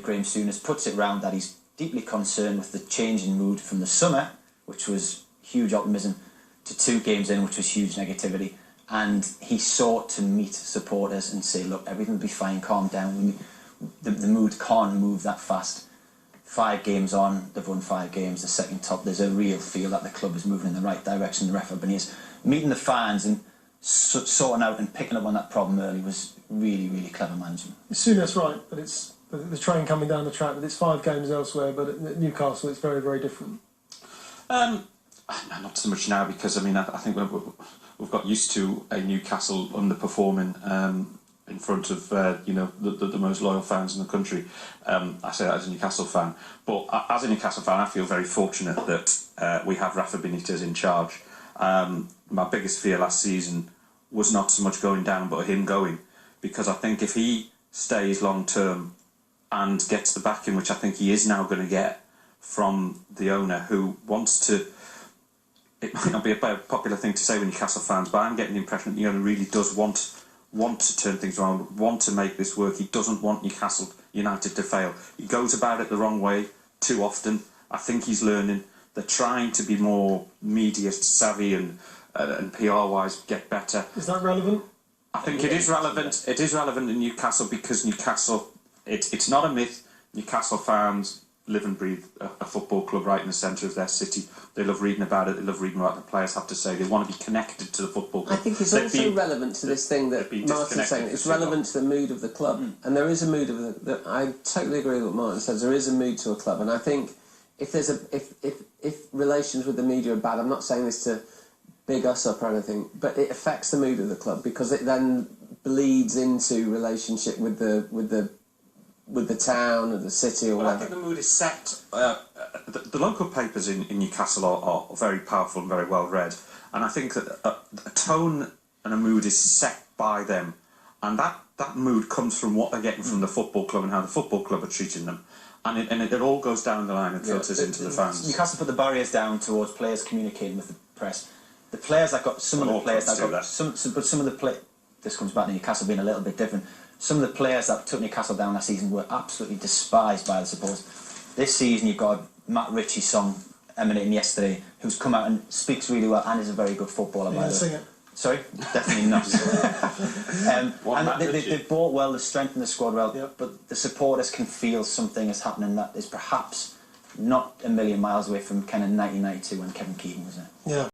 Graham Souness puts it round that he's deeply concerned with the change in mood from the summer, which was huge optimism, to 2 games in, which was huge negativity. And he sought to meet supporters and say, look, everything will be fine, calm down. The mood can't move that fast. 5 games on, they've won 5 games, the second top. There's a real feel that the club is moving in the right direction. The Rafa Benitez meeting the fans and sorting out and picking up on that problem early was really, really clever management. Souness right, but it's the train coming down the track. But it's 5 games elsewhere. But at Newcastle, it's very, very different. Not so much now, because I mean I think we've got used to a Newcastle underperforming in front of you know, the most loyal fans in the country. I say that as a Newcastle fan, but as a Newcastle fan, I feel very fortunate that we have Rafa Benitez in charge. My biggest fear last season was not so much going down, but him going, because I think if he stays long term and gets the backing, which I think he is now going to get from the owner, who wants to. It might not be a popular thing to say with Newcastle fans, but I'm getting the impression that the owner really does want to turn things around, want to make this work. He doesn't want Newcastle United to fail. He goes about it the wrong way too often. I think he's learning. They're trying to be more media savvy and PR-wise get better. Is that relevant? I think it is relevant. It is relevant in Newcastle because Newcastle, it's not a myth. Newcastle fans live and breathe a football club right in the centre of their city. They love reading about it. They love reading what the players have to say. They want to be connected to the football club. I think it's also relevant to this thing that Martin's saying. It's relevant to the mood of the club, and there is a mood of the. I totally agree with what Martin says. There is a mood to a club, and I think if there's if relations with the media are bad, I'm not saying this to big us up or anything, but it affects the mood of the club because it then bleeds into relationship with the town or the city or whatever. I think the mood is set. The local papers in Newcastle are very powerful and very well read, and I think that a tone and a mood is set by them, and that mood comes from what they're getting from the football club and how the football club are treating them, and it all goes down the line and filters into the fans. Newcastle put the barriers down towards players communicating with the press. The players that got some of the players that got some of the this comes back to Newcastle being a little bit different. Some of the players that took Newcastle down last season were absolutely despised by the supporters. This season you've got Matt Ritchie's song emanating yesterday, who's come out and speaks really well and is a very good footballer. By the way. Sorry, definitely not. And they bought well, they strengthened the squad well, but the supporters can feel something is happening that is perhaps not a million miles away from kind of 1992 when Kevin Keegan was there. Yeah.